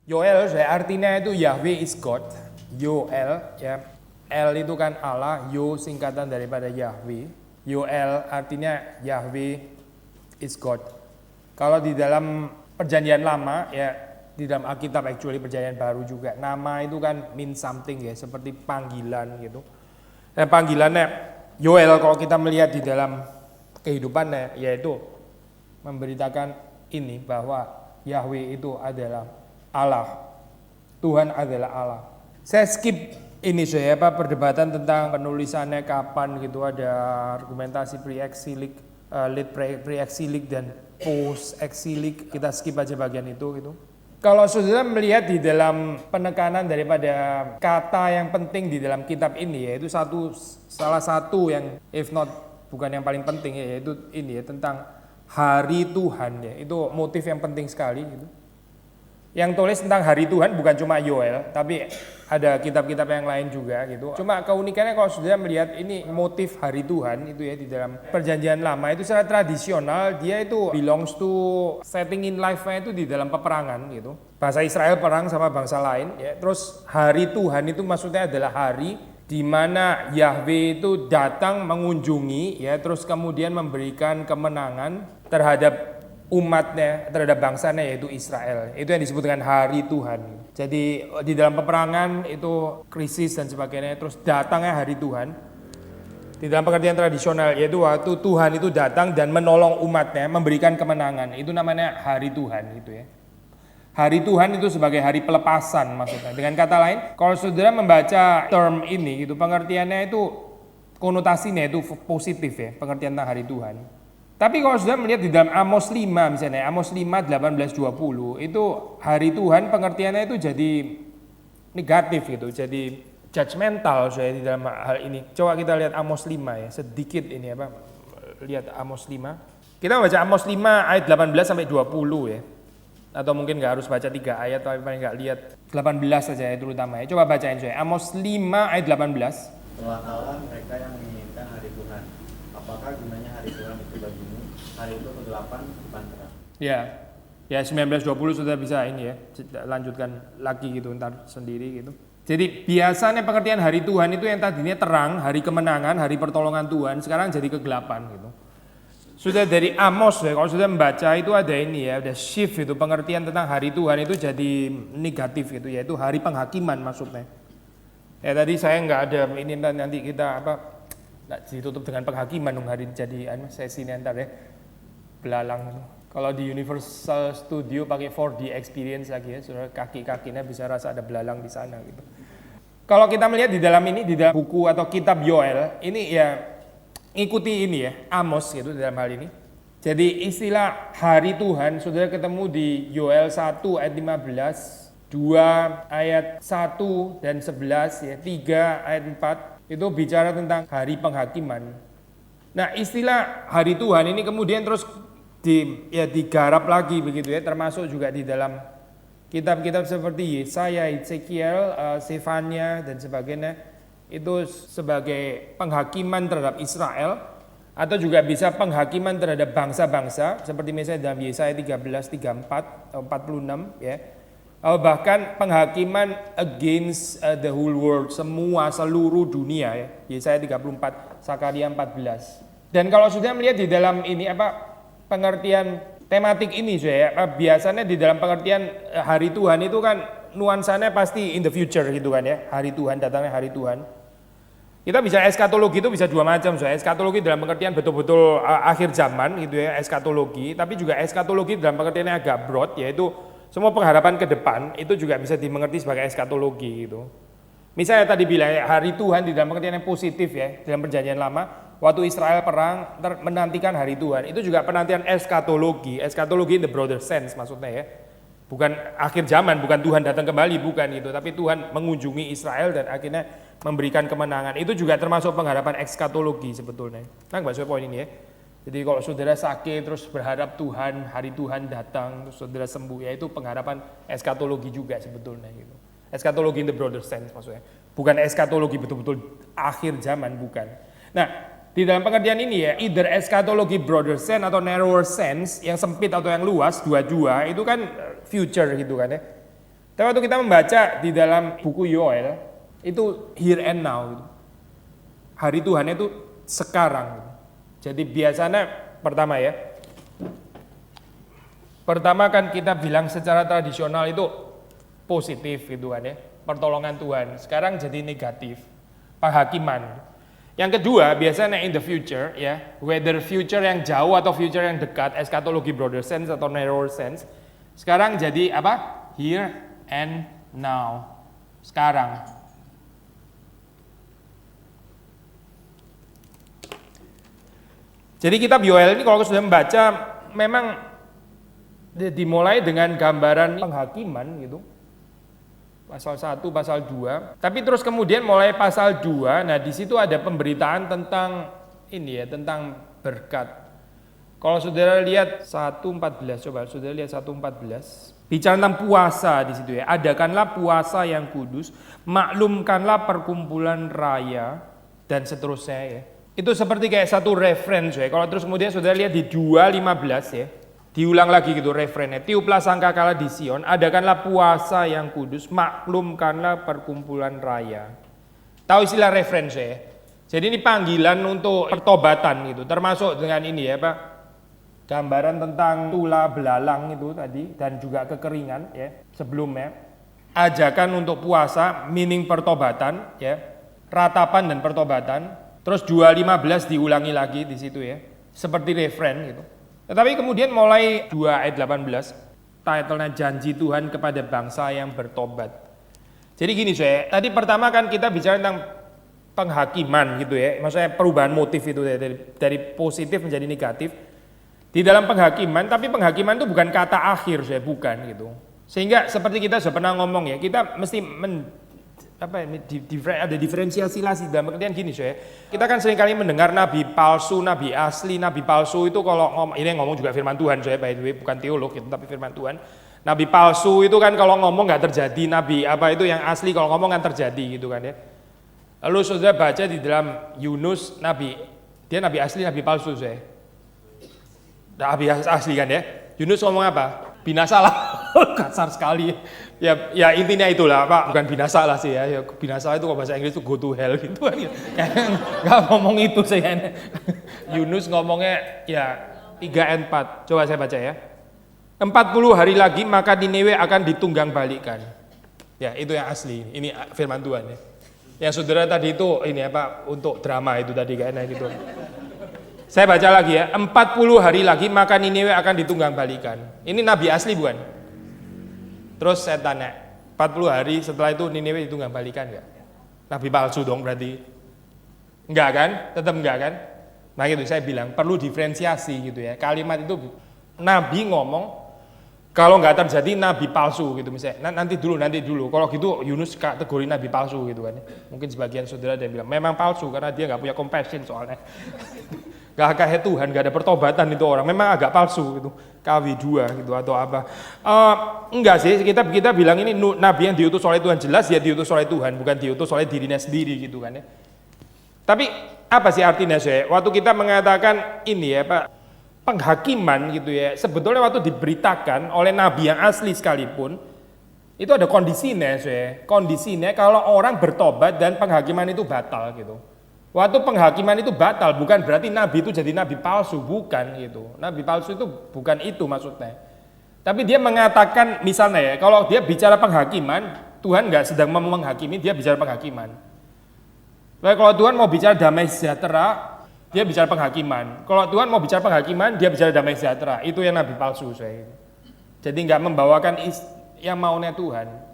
Yoel artinya itu Yahweh is God. Yoel ya. El itu kan Allah, Yo singkatan daripada Yahweh. Yoel artinya Yahweh is God. Kalau di dalam perjanjian lama ya, di dalam Alkitab actually perjanjian baru juga, nama itu kan mean something ya, seperti panggilan gitu. Dan panggilannya Yoel kalau kita melihat di dalam kehidupannya yaitu memberitakan ini bahwa Yahweh itu adalah Allah. Tuhan adalah Allah. Saya skip ini saya perdebatan tentang penulisannya kapan gitu, ada argumentasi pre-exilik, late pre-exilik dan post-exilik. Kita skip aja bagian itu gitu. Kalau saudara melihat di dalam penekanan daripada kata yang penting di dalam kitab ini yaitu salah satu yang if not bukan yang paling penting ya, yaitu ini ya tentang hari Tuhan ya. Itu motif yang penting sekali gitu. Yang tulis tentang hari Tuhan bukan cuma Yoel, tapi ada kitab-kitab yang lain juga gitu. Cuma keunikannya kalau sudah melihat ini motif hari Tuhan itu ya di dalam perjanjian lama itu secara tradisional dia itu belongs to setting in life-nya itu di dalam peperangan gitu. Bangsa Israel perang sama bangsa lain ya. Terus hari Tuhan itu maksudnya adalah hari di mana Yahweh itu datang mengunjungi ya, terus kemudian memberikan kemenangan terhadap umatnya, terhadap bangsanya yaitu Israel. Itu yang disebut dengan hari Tuhan. Jadi di dalam peperangan itu krisis dan sebagainya, terus datangnya hari Tuhan. Di dalam pengertian tradisional yaitu waktu Tuhan itu datang dan menolong umatnya, memberikan kemenangan. Itu namanya hari Tuhan gitu ya. Hari Tuhan itu sebagai hari pelepasan maksudnya. Dengan kata lain, kalau saudara membaca term ini gitu, pengertiannya itu konotasinya itu positif ya, pengertian tentang hari Tuhan. Tapi kalau sudah melihat di dalam Amos 5 misalnya, Amos 5, 18-20, itu hari Tuhan pengertiannya itu jadi negatif gitu, jadi judgmental saya di dalam hal ini. Coba kita lihat Amos 5 ya, sedikit ini apa, lihat Amos 5. Kita baca Amos 5 ayat 18-20 ya. Atau mungkin nggak harus baca 3 ayat, tapi paling nggak lihat 18 saja ya terutama ya. Coba bacain saya, Amos 5 ayat 18. Celakalah mereka yang menginginkan hari Tuhan. Apakah gunanya hari Tuhan itu bagimu? Hari itu kegelapan bukan terang. Ya 19-20 sudah bisa ini ya, lanjutkan lagi gitu ntar sendiri gitu. Jadi biasanya pengertian hari Tuhan itu yang tadinya terang, hari kemenangan, hari pertolongan Tuhan, sekarang jadi kegelapan gitu. Sudah dari Amos ya, kalau sudah membaca itu ada ini ya, ada shift itu pengertian tentang hari Tuhan itu jadi negatif gitu, yaitu hari penghakiman maksudnya. Ya tadi saya nggak ada ini, nanti kita ditutup dengan penghakiman dong hari jadi sesi ini ntar ya, belalang. Kalau di Universal Studio pakai 4D experience lagi ya, saudara kaki-kakinya bisa rasa ada belalang di sana gitu. Kalau kita melihat di dalam ini, di dalam buku atau kitab Yoel, ini ya ikuti ini ya, Amos gitu dalam hal ini. Jadi istilah hari Tuhan, saudara ketemu di Yoel 1 ayat 15, 2 ayat 1 dan 11 ya, 3 ayat 4 itu bicara tentang hari penghakiman. Nah istilah hari Tuhan ini kemudian terus digarap lagi begitu ya, termasuk juga di dalam kitab-kitab seperti Yesaya, Ezekiel, Sefania dan sebagainya. Itu sebagai penghakiman terhadap Israel atau juga bisa penghakiman terhadap bangsa-bangsa seperti misalnya dalam Yesaya 13:34 atau 46 ya. Bahkan penghakiman against the whole world, seluruh dunia ya. Yesaya 34, Sakaria 14. Dan kalau sudah melihat di dalam ini pengertian tematik ini saya biasanya di dalam pengertian hari Tuhan itu kan nuansanya pasti in the future gitu kan ya. Hari Tuhan, datangnya hari Tuhan. Kita bisa eskatologi itu bisa dua macam, eskatologi dalam pengertian betul-betul akhir zaman gitu ya, eskatologi, tapi juga eskatologi dalam pengertian yang agak broad, yaitu semua pengharapan ke depan itu juga bisa dimengerti sebagai eskatologi gitu. Misalnya tadi bilang hari Tuhan di dalam pengertian yang positif ya, dalam perjanjian lama, waktu Israel perang menantikan hari Tuhan, itu juga penantian eskatologi in the broader sense maksudnya ya. Bukan akhir zaman, bukan Tuhan datang kembali, bukan gitu, tapi Tuhan mengunjungi Israel dan akhirnya memberikan kemenangan. Itu juga termasuk pengharapan eskatologi sebetulnya. Nah, bahas poin ini ya. Jadi kalau saudara sakit terus berharap Tuhan, hari Tuhan datang, terus saudara sembuh, ya itu pengharapan eskatologi juga sebetulnya gitu. Eskatologi in the broader sense maksudnya. Bukan eskatologi betul-betul akhir zaman, bukan. Nah, di dalam pengertian ini ya, either eskatologi broader sense atau narrower sense, yang sempit atau yang luas, dua-dua itu kan future gitu kan ya. Tapi waktu kita membaca di dalam buku Yoel, itu here and now. Gitu. Hari Tuhan itu sekarang. Gitu. Jadi biasanya pertama ya, pertama kan kita bilang secara tradisional itu positif gitu kan ya, pertolongan Tuhan. Sekarang jadi negatif, penghakiman. Yang kedua biasanya in the future ya, whether future yang jauh atau future yang dekat, eschatology broader sense atau narrower sense. Sekarang jadi apa? Here and now. Sekarang. Jadi kitab Yoel ini kalau sudah membaca memang dimulai dengan gambaran penghakiman gitu. Pasal 1, pasal 2. Tapi terus kemudian mulai pasal 2, nah di situ ada pemberitaan tentang ini ya, tentang berkat. Kalau saudara lihat 1:14, coba saudara lihat 1:14. Bicara tentang puasa di situ ya. Adakanlah puasa yang kudus, maklumkanlah perkumpulan raya dan seterusnya ya. Itu seperti kayak satu reference ya. Kalau terus kemudian saudara lihat di 2:15 ya. Diulang lagi gitu referennya. Tiuplah sangkakala di Sion, adakanlah puasa yang kudus, maklumkanlah perkumpulan raya. Tahu istilah reference ya. Jadi ini panggilan untuk pertobatan gitu. Termasuk dengan ini ya Pak. Gambaran tentang tula belalang itu tadi dan juga kekeringan ya sebelumnya. Ajakan untuk puasa, meaning pertobatan ya. Ratapan dan pertobatan. Terus 2:15 diulangi lagi di situ ya. Seperti referen gitu. Tetapi kemudian mulai 2 ayat 18, titlenya janji Tuhan kepada bangsa yang bertobat. Jadi gini saya, tadi pertama kan kita bicara tentang penghakiman gitu ya. Maksudnya perubahan motif itu ya, dari positif menjadi negatif. Di dalam penghakiman, tapi penghakiman itu bukan kata akhir saya, bukan gitu. Sehingga seperti kita sudah pernah ngomong ya, kita mesti ada diferensiasi dalam pengertian gini saya. Kita kan seringkali mendengar nabi palsu, nabi asli, nabi palsu itu kalau ini ngomong juga firman Tuhan saya, by the way, bukan teolog gitu, tapi firman Tuhan. Nabi palsu itu kan kalau ngomong nggak terjadi, nabi apa itu yang asli kalau ngomong kan terjadi gitu kan ya. Lalu saudara baca di dalam Yunus dia nabi asli, nabi palsu saya. Nabi asli kan ya. Yunus ngomong apa? Binasalah. Kasar sekali. Ya intinya itulah Pak, bukan binasalah sih ya. Binasalah itu kalau bahasa Inggris itu go to hell gitu kan. Enggak ngomong itu saya. Yunus ngomongnya ya 3 ayat 4. Coba saya baca ya. 40 hari lagi maka Niniwe akan ditunggang balikan. Ya, itu yang asli. Ini firman Tuhan ya. Yang saudara tadi itu ini apa untuk drama itu tadi kayaknya gitu. Saya baca lagi ya, 40 hari lagi maka Niniwe akan ditunggang balikan. Ini nabi asli bukan? Terus saya tanya, 40 hari setelah itu Niniwe ditunggang balikan enggak? Nabi palsu dong berarti. Enggak kan? Tetap enggak kan? Nah gitu saya bilang, perlu diferensiasi gitu ya. Kalimat itu nabi ngomong, kalau enggak terjadi nabi palsu gitu misalnya. Nanti dulu. Kalau gitu Yunus kategori nabi palsu gitu kan. Mungkin sebagian saudara ada yang bilang, memang palsu karena dia enggak punya compassion soalnya. Gak kayak Tuhan, gak ada pertobatan itu orang, memang agak palsu gitu, KW2 gitu atau apa. Enggak sih, kita bilang ini nabi yang diutus oleh Tuhan, jelas ya diutus oleh Tuhan, bukan diutus oleh dirinya sendiri gitu kan ya. Tapi apa sih artinya saya? Waktu kita mengatakan ini ya Pak, penghakiman gitu ya, sebetulnya waktu diberitakan oleh nabi yang asli sekalipun, itu ada kondisinya saya. Kondisinya kalau orang bertobat dan penghakiman itu batal gitu. Waktu penghakiman itu batal, bukan berarti nabi itu jadi nabi palsu, bukan gitu. Nabi palsu itu bukan itu maksudnya. Tapi dia mengatakan misalnya ya, kalau dia bicara penghakiman, Tuhan nggak sedang menghakimi, dia bicara penghakiman. Lalu kalau Tuhan mau bicara damai sejahtera, dia bicara penghakiman. Kalau Tuhan mau bicara penghakiman, dia bicara damai sejahtera. Itu yang nabi palsu saya. Jadi nggak membawakan yang maunya Tuhan.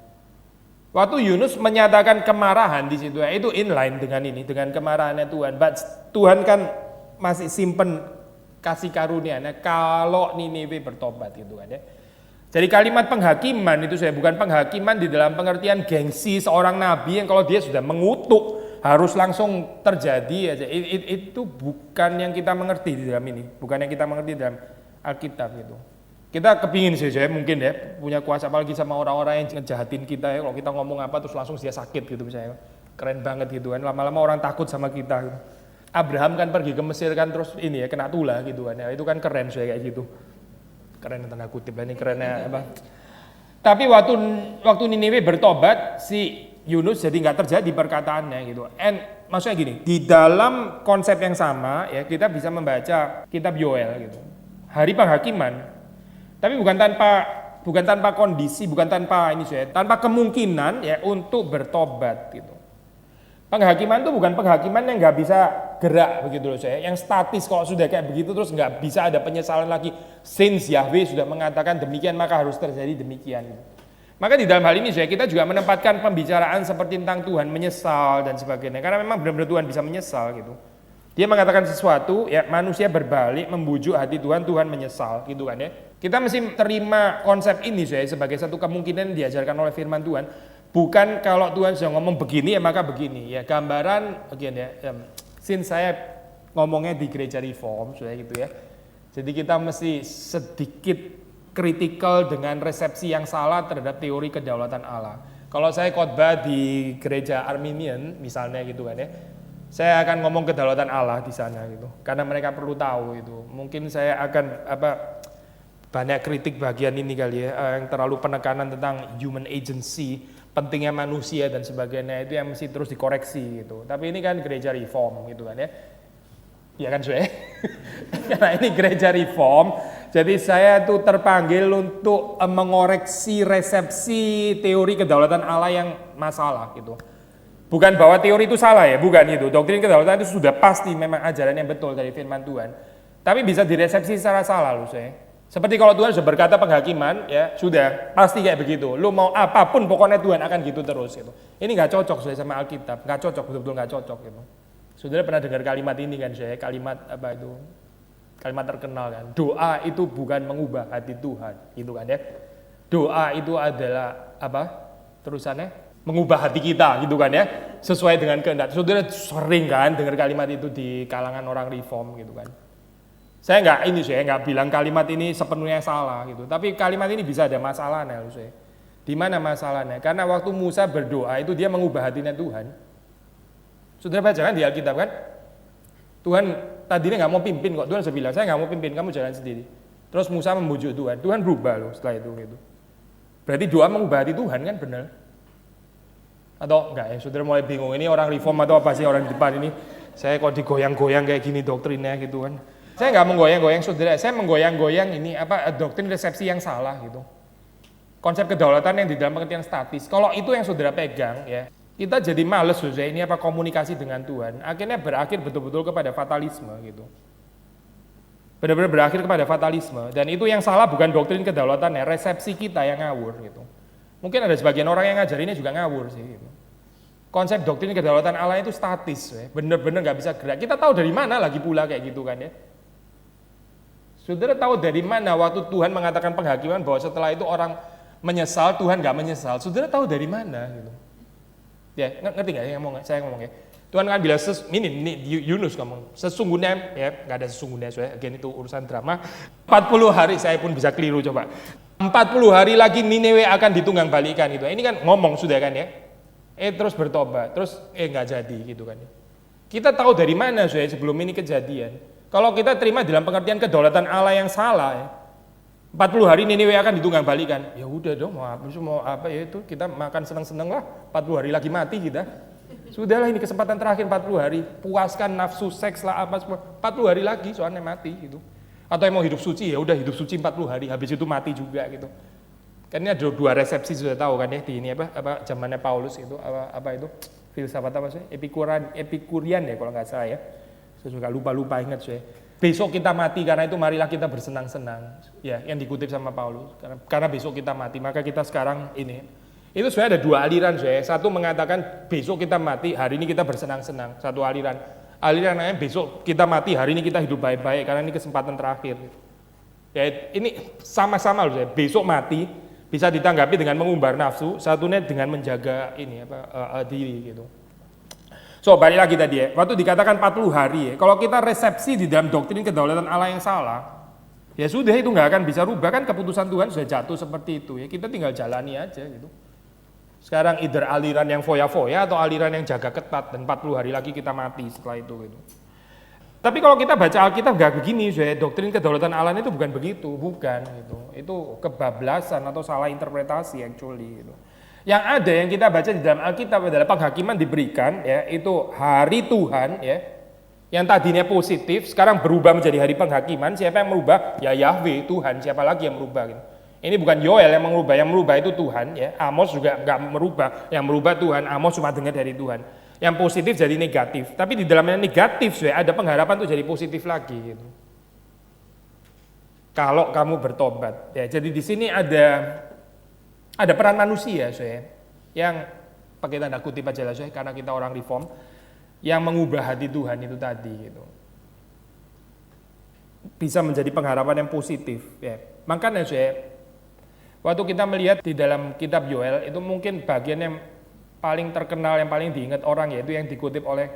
Waktu Yunus menyatakan kemarahan di situ, itu inline dengan ini, dengan kemarahannya Tuhan. But Tuhan kan masih simpen kasih karunia-Nya kalau Niniwe bertobat gitu kan ya. Jadi kalimat penghakiman itu saya bukan penghakiman di dalam pengertian gengsi seorang nabi yang kalau dia sudah mengutuk harus langsung terjadi aja. Itu bukan yang kita mengerti di dalam ini, bukan yang kita mengerti dalam Alkitab gitu. Kita kepingin sih saya mungkin ya punya kuasa apalagi sama orang-orang yang ngejahatin kita ya, kalau kita ngomong apa terus langsung dia sakit gitu misalnya, keren banget gitu kan, lama-lama orang takut sama kita gitu. Abraham kan pergi ke Mesir kan terus ini ya kena tula gitu kan ya, itu kan keren saya kayak gitu, keren tanda kutip ini kerennya apa. Tapi waktu Niniwe bertobat, si Yunus jadi nggak terjadi perkataannya gitu. And maksudnya gini, di dalam konsep yang sama ya kita bisa membaca kitab Yoel gitu. Hari penghakiman, tapi bukan tanpa kondisi, bukan tanpa tanpa kemungkinan ya untuk bertobat gitu. Penghakiman itu bukan penghakiman yang nggak bisa gerak begitu loh saya, yang statis. Kalau sudah kayak begitu terus nggak bisa ada penyesalan lagi. Since Yahweh sudah mengatakan demikian maka harus terjadi demikian. Maka di dalam hal ini saya kita juga menempatkan pembicaraan seperti tentang Tuhan menyesal dan sebagainya. Karena memang benar-benar Tuhan bisa menyesal gitu. Dia mengatakan sesuatu, ya manusia berbalik membujuk hati Tuhan, Tuhan menyesal gitu kan ya. Kita mesti terima konsep ini saya sebagai satu kemungkinan yang diajarkan oleh firman Tuhan. Bukan kalau Tuhan sudah ngomong begini ya maka begini ya. Gambaran again ya, since saya ngomongnya di gereja reform sudah gitu ya. Jadi kita mesti sedikit kritikal dengan resepsi yang salah terhadap teori kedaulatan Allah. Kalau saya khotbah di gereja Arminian misalnya gitu kan ya, saya akan ngomong kedaulatan Allah di sana gitu. Karena mereka perlu tahu itu. Mungkin saya akan banyak kritik bagian ini kali ya, yang terlalu penekanan tentang human agency, pentingnya manusia dan sebagainya itu yang mesti terus dikoreksi gitu. Tapi ini kan gereja reform gitu kan ya. Ya kan saya. Karena ini gereja reform, jadi saya tuh terpanggil untuk mengoreksi resepsi teori kedaulatan Allah yang masalah gitu. Bukan bahwa teori itu salah ya, bukan itu. Doktrin kedaulatan itu sudah pasti memang ajaran yang betul dari firman Tuhan. Tapi bisa diresepsi secara salah loh saya. Seperti kalau Tuhan sudah berkata penghakiman, ya sudah pasti kayak begitu. Lu mau apapun pokoknya Tuhan akan gitu terus gitu. Ini nggak cocok saya sama Alkitab, nggak cocok, betul-betul nggak cocok gitu. Saudara pernah dengar kalimat ini kan saya, kalimat apa itu? Kalimat terkenal kan. Doa itu bukan mengubah hati Tuhan, gitu kan ya. Doa itu adalah apa? Terusannya mengubah hati kita, gitu kan ya. Sesuai dengan kehendak. Saudara sering kan dengar kalimat itu di kalangan orang reform gitu kan. Saya nggak bilang kalimat ini sepenuhnya salah gitu. Tapi kalimat ini bisa ada masalahnya loh saya. Di mana masalahnya? Karena waktu Musa berdoa itu dia mengubah hatinya Tuhan. Saudara baca kan di Alkitab kan? Tuhan tadinya nggak mau pimpin kok. Tuhan sudah bilang, saya nggak mau pimpin, kamu jalan sendiri. Terus Musa membujuk Tuhan. Tuhan berubah loh setelah itu gitu. Berarti doa mengubah hati Tuhan kan benar? Atau enggak ya? Saudara mulai bingung, ini orang reform atau apa sih orang di depan ini? Saya kok digoyang-goyang kayak gini doktrinnya gitu kan? Saya nggak menggoyang-goyang saudara, saya menggoyang-goyang ini doktrin resepsi yang salah gitu. Konsep kedaulatan yang di dalam pengertian statis. Kalau itu yang saudara pegang ya, kita jadi males saudara ini komunikasi dengan Tuhan. Akhirnya berakhir betul-betul kepada fatalisme gitu. Benar-benar berakhir kepada fatalisme. Dan itu yang salah bukan doktrin kedaulatannya, resepsi kita yang ngawur gitu. Mungkin ada sebagian orang yang ngajarinnya juga ngawur sih gitu. Konsep doktrin kedaulatan Allah itu statis, ya. Benar-benar nggak bisa gerak. Kita tahu dari mana lagi pula kayak gitu kan ya. Saudara tahu dari mana waktu Tuhan mengatakan penghakiman bahwa setelah itu orang menyesal, Tuhan nggak menyesal. Saudara tahu dari mana gitu? Ya, ngerti nggak saya ngomong ya? Tuhan kan bilang, ini Yunus ngomong, sesungguhnya, ya nggak ada sesungguhnya, again itu urusan drama. 40 hari saya pun bisa keliru coba. 40 hari lagi Niniwe akan ditunggang balikan gitu. Ini kan ngomong sudah kan ya? Terus bertobat, terus nggak jadi gitu kan ya? Kita tahu dari mana sebelum ini kejadian? Kalau kita terima dalam pengertian kedaulatan Allah yang salah ya, 40 hari Niniwe akan ditunggang balikan. Ya udah dong, mau apa ya itu kita makan seneng-seneng lah. 40 hari lagi mati kita. Sudahlah ini kesempatan terakhir 40 hari. Puaskan nafsu seks lah apa semua. 40 hari lagi soalnya mati gitu. Atau yang mau hidup suci ya udah hidup suci 40 hari habis itu mati juga gitu. Kan ini ada dua resepsi sudah tahu kan ya di ini apa zamannya Paulus itu apa itu filsafat apa sih? Epikurian ya kalau nggak salah ya. Saya juga lupa ingat saya. Besok kita mati karena itu marilah kita bersenang-senang. Ya, yang dikutip sama Paulus. Karena besok kita mati, maka kita sekarang ini. Itu sebenarnya ada dua aliran saya. Satu mengatakan besok kita mati, hari ini kita bersenang-senang. Satu aliran. Aliran lain besok kita mati, hari ini kita hidup baik-baik karena ini kesempatan terakhir. Ya, ini sama-sama loh saya. Besok mati bisa ditanggapi dengan mengumbar nafsu, satunya dengan menjaga ini diri gitu. So, balik lagi tadi ya, waktu dikatakan 40 hari ya, kalau kita resepsi di dalam doktrin kedaulatan Allah yang salah, ya sudah itu nggak akan bisa rubah kan keputusan Tuhan sudah jatuh seperti itu ya, kita tinggal jalani aja gitu. Sekarang either aliran yang foya-foya atau aliran yang jaga ketat dan 40 hari lagi kita mati setelah itu gitu. Tapi kalau kita baca Alkitab nggak begini, doktrin kedaulatan Allah itu bukan begitu, bukan gitu. Itu kebablasan atau salah interpretasi actually gitu. Yang ada yang kita baca di dalam Alkitab adalah penghakiman diberikan ya, itu hari Tuhan ya. Yang tadinya positif sekarang berubah menjadi hari penghakiman. Siapa yang merubah? Ya Yahweh, Tuhan. Siapa lagi yang merubah gitu. Ini bukan Yoel yang merubah itu Tuhan ya. Amos juga nggak merubah, yang merubah Tuhan. Amos cuma dengar dari Tuhan. Yang positif jadi negatif, tapi di dalamnya negatif ada pengharapan tuh jadi positif lagi gitu. Kalau kamu bertobat, ya jadi di sini ada peran manusia yang pakai tanda kutip aja lah karena kita orang reform yang mengubah hati Tuhan itu tadi gitu. Bisa menjadi pengharapan yang positif ya. Makanya waktu kita melihat di dalam kitab Yoel itu mungkin bagian yang paling terkenal, yang paling diingat orang yaitu yang dikutip oleh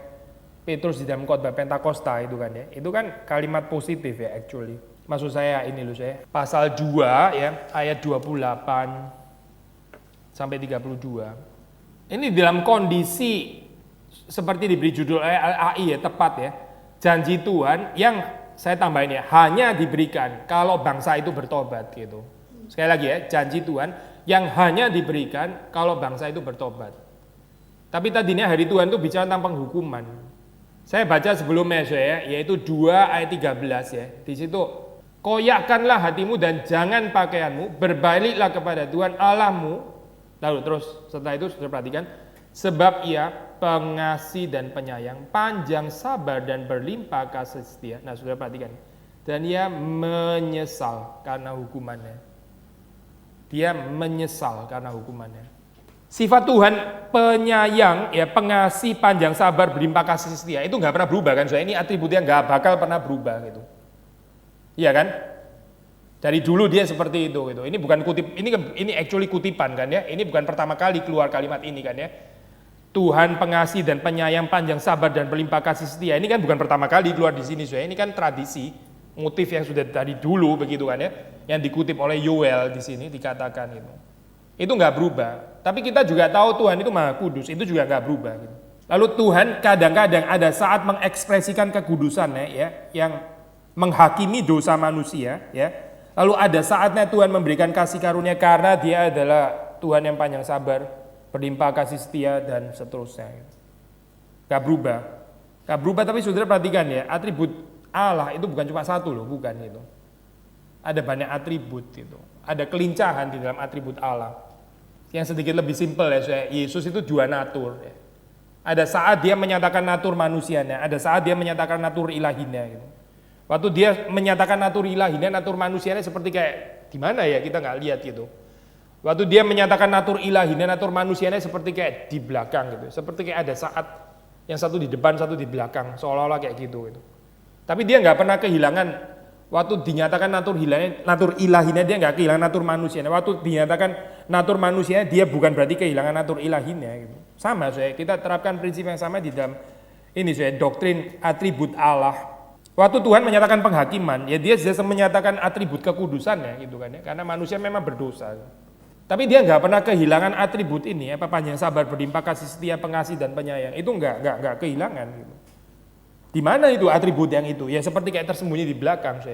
Petrus di dalam khotbah Pentakosta itu kan ya. Itu kan kalimat positif ya actually. Maksud saya ini loh pasal 2 ya ayat 28 sampai 32. Ini dalam kondisi seperti diberi judul AI ya, tepat ya. Janji Tuhan yang saya tambahin ya, hanya diberikan kalau bangsa itu bertobat gitu. Sekali lagi ya, janji Tuhan yang hanya diberikan kalau bangsa itu bertobat. Tapi tadinya hari Tuhan itu bicara tentang penghukuman. Saya baca sebelumnya yaitu 2 ayat 13 ya. Di situ, koyakkanlah hatimu dan jangan pakaianmu, berbaliklah kepada Tuhan Allahmu. Lalu terus setelah itu sudah perhatikan, sebab Ia pengasih dan penyayang, panjang sabar dan berlimpah kasih setia. Nah, sudah perhatikan. Dan Ia menyesal karena hukumannya. Dia menyesal karena hukumannya. Sifat Tuhan penyayang, ya pengasih, panjang sabar, berlimpah kasih setia itu nggak pernah berubah kan? Ini atribut yang nggak bakal pernah berubah gitu. Iya kan? Dari dulu dia seperti itu gitu. Ini bukan kutip, ini actually kutipan kan ya? Ini bukan pertama kali keluar kalimat ini kan ya? Tuhan pengasih dan penyayang, panjang sabar dan berlimpah kasih setia. Ini kan bukan pertama kali keluar di sini, ini kan tradisi, motif yang sudah dari dulu begitu kan ya? Yang dikutip oleh Yoel di sini dikatakan itu. Itu nggak berubah. Tapi kita juga tahu Tuhan itu Maha Kudus, itu juga nggak berubah. Gitu. Lalu Tuhan kadang-kadang ada saat mengekspresikan kekudusannya, ya, yang menghakimi dosa manusia, ya. Lalu ada saatnya Tuhan memberikan kasih karunia karena Dia adalah Tuhan yang panjang sabar, berlimpah kasih setia dan seterusnya. Gak berubah, gak berubah. Tapi saudara perhatikan ya, atribut Allah itu bukan cuma satu loh, bukan itu. Ada banyak atribut itu, ada kelincahan di dalam atribut Allah. Yang sedikit lebih simpel ya, Yesus itu dua natur. Ya. Ada saat Dia menyatakan natur manusianya, ada saat Dia menyatakan natur ilahinya. Gitu. Waktu Dia menyatakan natur ilahinya, natur manusianya seperti kayak gimana ya, kita nggak lihat gitu. Waktu Dia menyatakan natur ilahinya, natur manusianya seperti kayak di belakang gitu. Seperti kayak ada saat yang satu di depan, satu di belakang, seolah-olah kayak gitu. Tapi Dia nggak pernah kehilangan. Waktu dinyatakan natur ilahinya, Dia nggak kehilangan natur manusianya. Waktu dinyatakan natur manusianya, Dia bukan berarti kehilangan natur ilahinya. Gitu. Sama, kita terapkan prinsip yang sama di dalam ini, doktrin atribut Allah. Waktu Tuhan menyatakan penghakiman, ya Dia sudah menyatakan atribut kekudusannya, gitu kan ya. Karena manusia memang berdosa. Tapi Dia nggak pernah kehilangan atribut ini, panjang sabar, berlimpah kasih setia, pengasih dan penyayang. Itu nggak kehilangan. Gitu. Di mana itu atribut yang itu? Ya seperti kayak tersembunyi di belakang,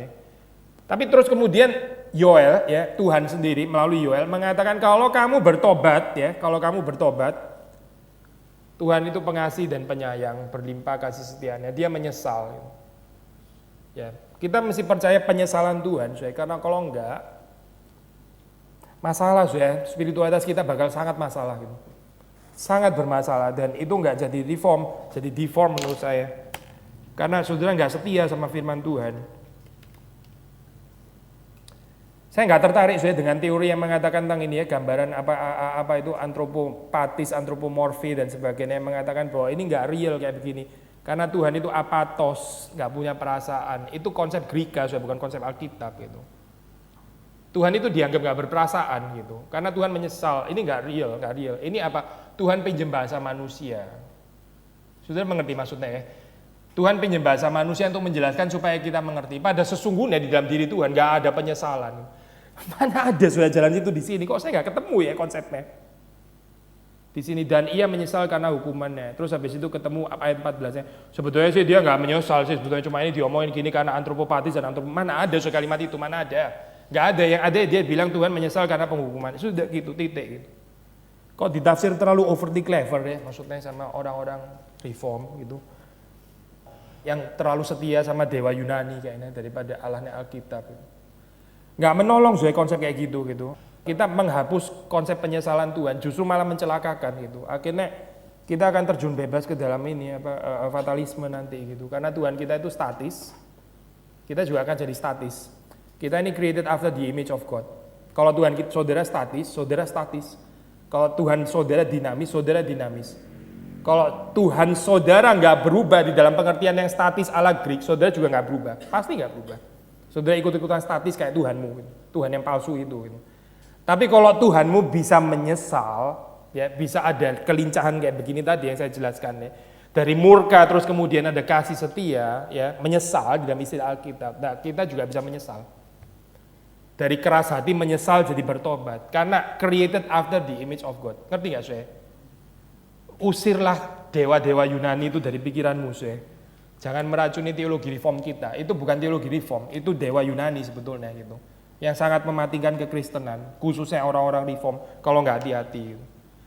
Tapi terus kemudian Yoel, ya Tuhan sendiri melalui Yoel mengatakan kalau kamu bertobat, ya kalau kamu bertobat, Tuhan itu pengasih dan penyayang, berlimpah kasih setianya. Dia menyesal. Ya kita mesti percaya penyesalan Tuhan, karena kalau enggak, masalah, spiritualitas kita bakal sangat masalah, gitu. Sangat bermasalah dan itu enggak jadi reform, jadi deform menurut saya. Karena saudara nggak setia sama firman Tuhan. Saya nggak tertarik dengan teori yang mengatakan tentang ini ya, gambaran apa itu antropopatis, antropomorfi dan sebagainya, yang mengatakan bahwa ini nggak real kayak begini. Karena Tuhan itu apatos, nggak punya perasaan. Itu konsep Greka, bukan konsep Alkitab gitu. Tuhan itu dianggap nggak berperasaan gitu. Karena Tuhan menyesal. Ini nggak real. Ini apa? Tuhan pinjam bahasa manusia. Saudara mengerti maksudnya ya? Tuhan pinjam bahasa manusia untuk menjelaskan supaya kita mengerti. Pada sesungguhnya di dalam diri Tuhan nggak ada penyesalan. Mana ada sudah jalan itu di sini? Kok saya nggak ketemu ya konsepnya? Di sini dan ia menyesal karena hukumannya. Terus habis itu ketemu ayat 14-nya. Sebetulnya sih dia nggak menyesal sih, sebetulnya cuma ini diomongin gini karena antropopatis dan mana ada kalimat itu, mana ada. Nggak ada, yang ada dia bilang Tuhan menyesal karena penghukuman. Sudah gitu, titik gitu. Kok ditafsir terlalu overly clever ya, maksudnya sama orang-orang reform gitu. Yang terlalu setia sama dewa Yunani kayaknya daripada Allahnya Alkitab. Nggak menolong soal konsep kayak gitu. Kita menghapus konsep penyesalan Tuhan, justru malah mencelakakan gitu. Akhirnya kita akan terjun bebas ke dalam ini fatalisme nanti gitu. Karena Tuhan kita itu statis, kita juga akan jadi statis. Kita ini created after the image of God. Kalau Tuhan kita, saudara statis. Kalau Tuhan saudara dinamis. Kalau Tuhan saudara nggak berubah di dalam pengertian yang statis ala Greek, saudara juga nggak berubah, pasti nggak berubah. Saudara ikut-ikutan statis kayak Tuhanmu, Tuhan yang palsu itu. Tapi kalau Tuhanmu bisa menyesal, ya bisa ada kelincahan kayak begini tadi yang saya jelaskan ya. Dari murka terus kemudian ada kasih setia, ya menyesal di dalam istilah Alkitab. Nah, kita juga bisa menyesal. Dari keras hati menyesal jadi bertobat, karena created after the image of God. Ngerti nggak saya? Usirlah dewa-dewa Yunani itu dari pikiranmu saya. Jangan meracuni teologi reform kita. Itu bukan teologi reform, itu dewa Yunani sebetulnya gitu. Yang sangat mematikan kekristenan, khususnya orang-orang reform kalau nggak hati-hati.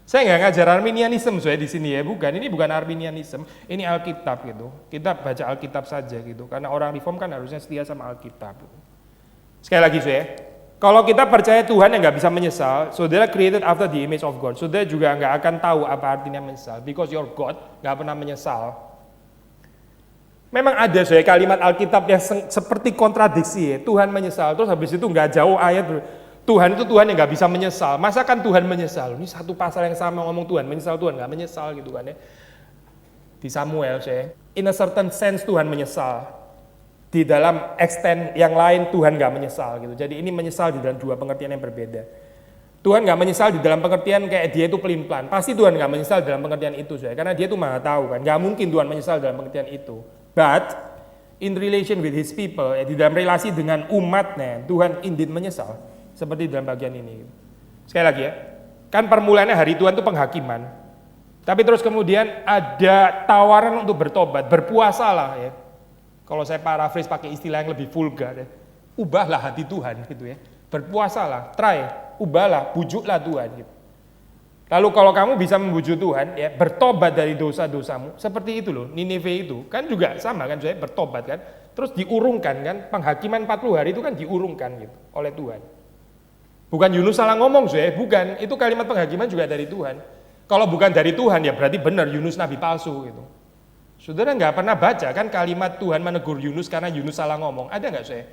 Saya nggak ngajar Arminianisme saya di sini ya, bukan. Ini bukan Arminianisme, ini Alkitab gitu. Kita baca Alkitab saja gitu, karena orang reform kan harusnya setia sama Alkitab. Sekali lagi saya, kalau kita percaya Tuhan yang nggak bisa menyesal, saudara created after the image of God, saudara juga nggak akan tahu apa artinya menyesal, because your God nggak pernah menyesal. Memang ada saya kalimat Alkitab yang seperti kontradiksi ya. Tuhan menyesal, terus habis itu nggak jauh ayat Tuhan itu Tuhan yang nggak bisa menyesal. Masa kan Tuhan menyesal? Ini satu pasal yang sama ngomong Tuhan menyesal, Tuhan nggak menyesal gitu kan ya. Di Samuel saya, in a certain sense Tuhan menyesal. Di dalam extent yang lain Tuhan nggak menyesal gitu. Jadi ini menyesal di dalam dua pengertian yang berbeda. Tuhan nggak menyesal di dalam pengertian kayak dia itu pelin-pelan. Pasti Tuhan nggak menyesal dalam pengertian itu saya, karena dia itu maha tahu kan. Nggak mungkin Tuhan menyesal dalam pengertian itu. But in relation with his people, di dalam relasi dengan umatnya, Tuhan indeed menyesal. Seperti dalam bagian ini. Sekali lagi ya, kan permulaannya hari Tuhan itu penghakiman. Tapi terus kemudian ada tawaran untuk bertobat, berpuasalah ya. Kalau saya paraphrase pakai istilah yang lebih vulgar ya, ubahlah hati Tuhan gitu ya. Berpuasalah, ubahlah, bujuklah Tuhan gitu. Lalu kalau kamu bisa membujuk Tuhan, ya bertobat dari dosa-dosamu, seperti itu loh, Ninive itu, kan juga sama kan, saya bertobat kan, terus diurungkan kan, penghakiman 40 hari itu kan diurungkan gitu, oleh Tuhan. Bukan Yunus salah ngomong saya, bukan, itu kalimat penghakiman juga dari Tuhan. Kalau bukan dari Tuhan, ya berarti benar Yunus nabi palsu gitu. Saudara nggak pernah baca kan kalimat Tuhan menegur Yunus karena Yunus salah ngomong, ada nggak saya?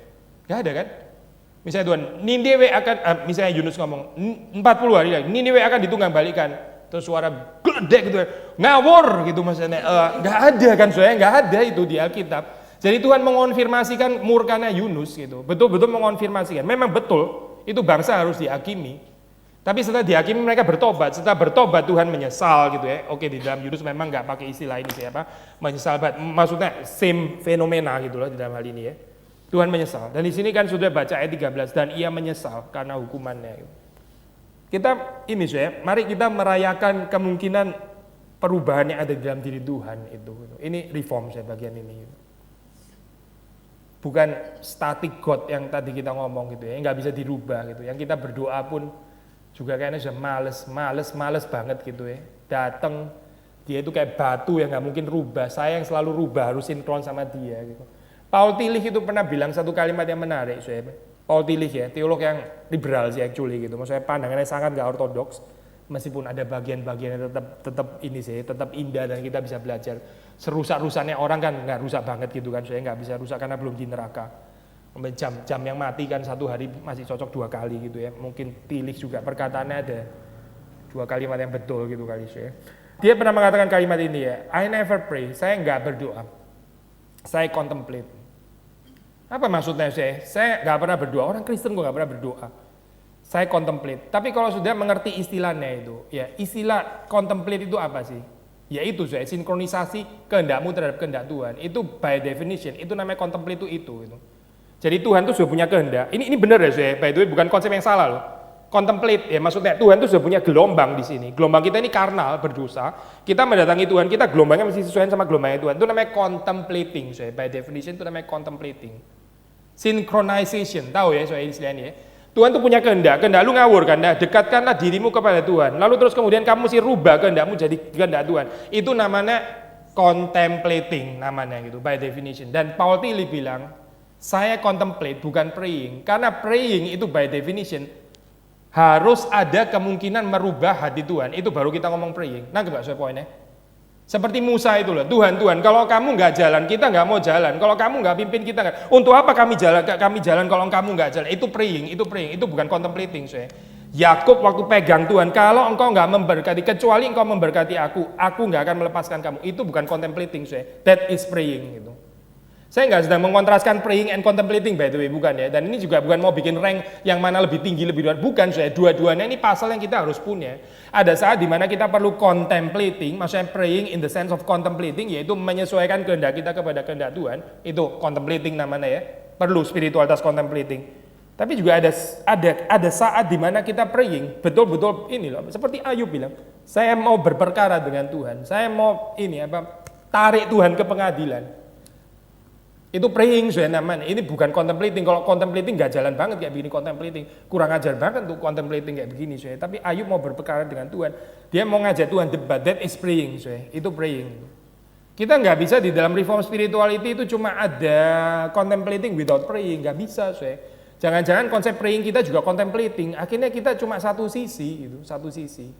Nggak ada kan? Misalnya Tuhan, Niniwe akan, misalnya Yunus ngomong, 40 hari lagi, Niniwe akan ditunggang-balikan. Terus suara gledek gitu, ngawur gitu maksudnya. Nggak ada kan soalnya, nggak ada itu di Alkitab. Jadi Tuhan mengonfirmasikan murkanya Yunus gitu, betul-betul mengonfirmasikan. Memang betul, itu bangsa harus dihakimi. Tapi setelah dihakimi mereka bertobat, setelah bertobat Tuhan menyesal gitu ya. Oke, di dalam Yunus memang nggak pakai istilah ini siapa, menyesal, maksudnya same fenomena gitu loh di dalam hal ini ya. Tuhan menyesal. Dan di sini kan sudah baca ayat 13, dan ia menyesal karena hukumannya. Kita ini saya, mari kita merayakan kemungkinan perubahan yang ada di dalam diri Tuhan itu. Ini reform saya bagian ini. Bukan static God yang tadi kita ngomong gitu ya, nggak bisa dirubah gitu. Yang kita berdoa pun juga kayaknya sudah males banget gitu ya. Datang dia itu kayak batu yang nggak mungkin rubah. Saya yang selalu rubah harus sinkron sama dia gitu. Paul Tillich itu pernah bilang satu kalimat yang menarik, saya. Paul Tillich ya, teolog yang liberal sih actually gitu. Maksudnya pandangannya sangat nggak ortodoks, meskipun ada bagian-bagian yang tetap ini sih, tetap indah dan kita bisa belajar. Serusak-rusaknya orang kan nggak rusak banget gitu kan, saya nggak bisa rusak karena belum di neraka. Jam yang mati kan satu hari masih cocok 2 kali gitu ya. Mungkin Tillich juga perkataannya ada 2 kalimat yang betul gitu kali saya. Dia pernah mengatakan kalimat ini ya, I never pray, saya nggak berdoa, saya contemplate. Apa maksudnya saya? Saya nggak pernah berdoa. Orang Kristen kok nggak pernah berdoa. Saya contemplate. Tapi kalau sudah mengerti istilahnya itu, ya istilah contemplate itu apa sih? Yaitu saya sinkronisasi kehendakmu terhadap kehendak Tuhan. Itu by definition, itu namanya contemplate itu. Jadi Tuhan tuh sudah punya kehendak. Ini benar ya saya. By the way, bukan konsep yang salah loh. contemplate ya, maksudnya Tuhan itu sudah punya gelombang di sini. Gelombang kita ini karnal, berdosa. Kita mendatangi Tuhan, kita gelombangnya mesti sesuai sama gelombangnya Tuhan. Itu namanya contemplating, so, by definition itu namanya contemplating. Synchronization, tahu ya soal istilahnya ya. Tuhan tuh punya kehendak lu ngawur kan, nah, dekatkanlah dirimu kepada Tuhan. Lalu terus kemudian kamu mesti rubah kehendakmu jadi kehendak Tuhan. Itu namanya contemplating namanya gitu, by definition. Dan Paul Tilly bilang, saya contemplate bukan praying, karena praying itu by definition harus ada kemungkinan merubah hati Tuhan. Itu baru kita ngomong praying. Nangkep gak soal poinnya? Seperti Musa itu loh, Tuhan, kalau kamu nggak jalan, kita nggak mau jalan. Kalau kamu nggak pimpin, kita nggak. Untuk apa kami jalan kalau kamu nggak jalan? Itu praying, itu bukan contemplating. So. Yakub waktu pegang Tuhan, kalau engkau nggak memberkati, kecuali engkau memberkati aku nggak akan melepaskan kamu. Itu bukan contemplating. So. That is praying. Gitu. Saya nggak sedang mengontraskan praying and contemplating by the way, bukan ya. Dan ini juga bukan mau bikin rank yang mana lebih tinggi, lebih luar. Bukan, saya dua-duanya ini pasal yang kita harus punya. Ada saat dimana kita perlu contemplating, maksudnya praying in the sense of contemplating, yaitu menyesuaikan kehendak kita kepada kehendak Tuhan. Itu contemplating namanya ya. Perlu spiritualitas contemplating. Tapi juga ada saat dimana kita praying, betul-betul ini loh. Seperti Ayub bilang, saya mau berperkara dengan Tuhan. Saya mau tarik Tuhan ke pengadilan. Itu praying sudah namanya. Ini bukan contemplating. Kalau contemplating gak jalan banget kayak begini contemplating. Kurang ajar banget tuh contemplating kayak begini sudah. Tapi Ayub mau berperkara dengan Tuhan. Dia mau ngajak Tuhan debat. That is praying sudah. Itu praying. Kita nggak bisa di dalam reform spirituality itu cuma ada contemplating without praying. Nggak bisa sudah. Jangan-jangan konsep praying kita juga contemplating. Akhirnya kita cuma satu sisi itu, satu sisi.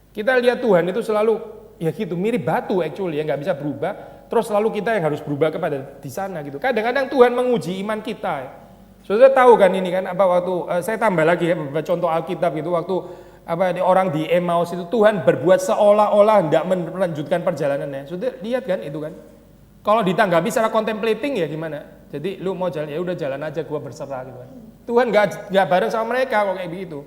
Kita lihat Tuhan itu selalu ya gitu mirip batu actually ya, nggak bisa berubah. Terus selalu kita yang harus berubah kepada di sana gitu. Kadang-kadang Tuhan menguji iman kita. Ya. Saudara tahu kan ini kan waktu saya tambah lagi ya beberapa contoh Alkitab gitu waktu orang di Emmaus itu Tuhan berbuat seolah-olah hendak melanjutkan perjalanannya. Saudara lihat kan itu kan. Kalau ditanggapi secara contemplating ya gimana? Jadi lu mau jalan ya udah jalan aja gua berserah gitu kan. Tuhan nggak bareng sama mereka kok kayak begitu.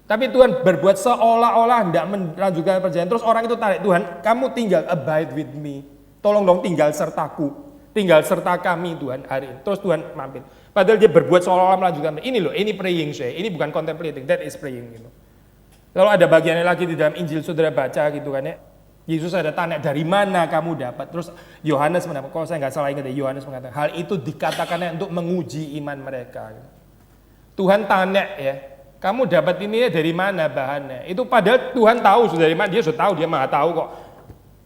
Tapi Tuhan berbuat seolah-olah hendak melanjutkan perjalanan. Terus orang itu tarik, Tuhan kamu tinggal abide with me. Tolong dong tinggal sertaku, tinggal serta kami Tuhan hari ini. Terus Tuhan mampir. Padahal dia berbuat seolah-olah melanjutkan. Ini loh, ini praying saya. Ini bukan contemplating, that is praying gitu. Lalu ada bagiannya lagi di dalam Injil saudara baca gitu kan ya. Yesus ada tanya dari mana kamu dapat. Terus Yohanes mendapat. Kalau saya nggak salah ingat ya, Yohanes mengatakan hal itu dikatakannya untuk menguji iman mereka. Gitu. Tuhan tanya ya, kamu dapat ini ya dari mana bahannya? Itu padahal Tuhan tahu sudah dari mana. Dia sudah tahu, dia maha tahu kok.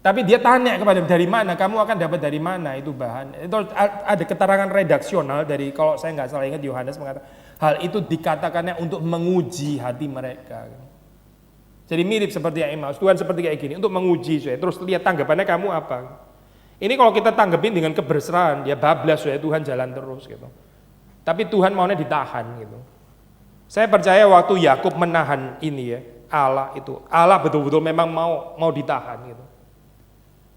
Tapi dia tanya kepada dari mana, kamu akan dapat dari mana itu bahan. Itu ada keterangan redaksional dari, kalau saya nggak salah ingat Yohanes mengatakan, hal itu dikatakannya untuk menguji hati mereka. Jadi mirip seperti yang Emmaus, Tuhan seperti kayak gini, untuk menguji saya. Terus lihat tanggapannya kamu apa. Ini kalau kita tanggapin dengan keberserahan, ya bablas ya Tuhan jalan terus gitu. Tapi Tuhan maunya ditahan gitu. Saya percaya waktu Yakub menahan ini ya, Allah betul-betul memang mau ditahan gitu.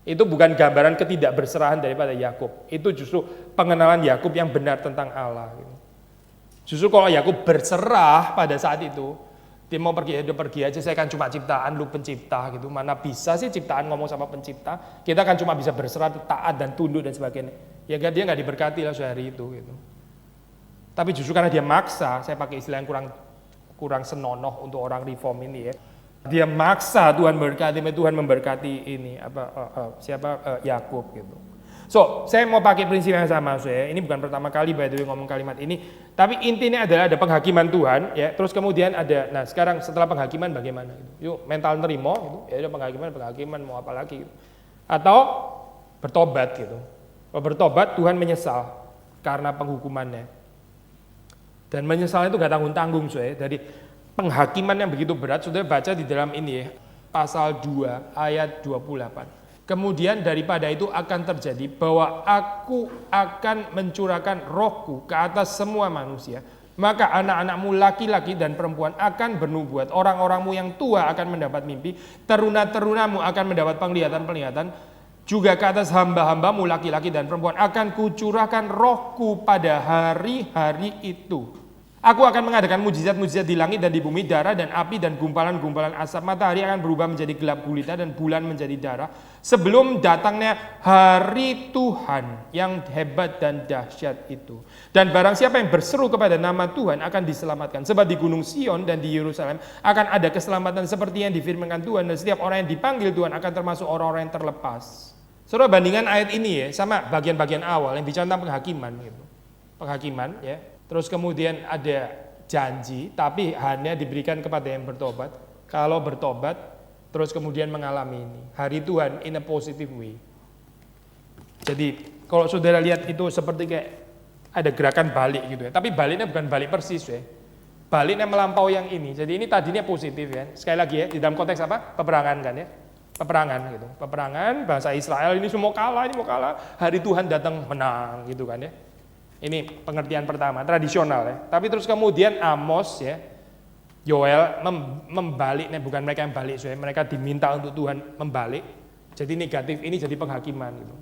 Itu bukan gambaran ketidakberserahan daripada Yakub. Itu justru pengenalan Yakub yang benar tentang Allah. Gitu. Justru kalau Yakub berserah pada saat itu, dia mau pergi aja, saya kan cuma ciptaan, lu pencipta gitu. Mana bisa sih ciptaan ngomong sama pencipta? Kita kan cuma bisa berserah, taat dan tunduk dan sebagainya. Ya dia nggak diberkati lah sehari itu. Gitu. Tapi justru karena dia maksa, saya pakai istilah yang kurang senonoh untuk orang reform ini ya. Dia maksa Tuhan memberkati ini Yakub gitu. So, saya mau pakai prinsip yang sama saya. Ini bukan pertama kali by the way ngomong kalimat ini, tapi intinya adalah ada penghakiman Tuhan ya. Terus kemudian ada sekarang setelah penghakiman bagaimana gitu. Yuk, mental nerimo gitu. Ya ada penghakiman mau apa lagi gitu. Atau bertobat gitu. Kalau bertobat Tuhan menyesal karena penghukumannya. Dan menyesal itu gak tanggung-tanggung saya. Dari penghakiman yang begitu berat, sudah baca di dalam ini ya, pasal 2 ayat 28. Kemudian daripada itu akan terjadi bahwa aku akan mencurahkan rohku ke atas semua manusia. Maka anak-anakmu laki-laki dan perempuan akan bernubuat. Orang-orangmu yang tua akan mendapat mimpi. Teruna-terunamu akan mendapat penglihatan-penglihatan. Juga ke atas hamba-hambamu laki-laki dan perempuan akan kucurahkan rohku pada hari-hari itu. Aku akan mengadakan mujizat-mujizat di langit dan di bumi, darah dan api dan gumpalan-gumpalan asap. Matahari akan berubah menjadi gelap gulita dan bulan menjadi darah. Sebelum datangnya hari Tuhan yang hebat dan dahsyat itu. Dan barang siapa yang berseru kepada nama Tuhan akan diselamatkan. Sebab di Gunung Sion dan di Yerusalem akan ada keselamatan seperti yang difirmankan Tuhan. Dan setiap orang yang dipanggil Tuhan akan termasuk orang-orang yang terlepas. Saudara, bandingkan ayat ini ya sama bagian-bagian awal yang bicara tentang penghakiman gitu. Penghakiman ya. Terus kemudian ada janji, tapi hanya diberikan kepada yang bertobat. Kalau bertobat, terus kemudian mengalami ini. Hari Tuhan in a positive way. Jadi kalau saudara lihat itu seperti kayak ada gerakan balik gitu ya. Tapi baliknya bukan balik persis ya. Baliknya melampaui yang ini. Jadi ini tadinya positif ya. Sekali lagi ya, di dalam konteks apa? Peperangan kan ya. Peperangan gitu. Peperangan, bangsa Israel ini semua kalah, ini mau kalah. Hari Tuhan datang menang gitu kan ya. Ini pengertian pertama, tradisional ya. Tapi terus kemudian Amos ya, Yoel membalik, bukan mereka yang balik, mereka diminta untuk Tuhan membalik. Jadi negatif ini jadi penghakiman gitu.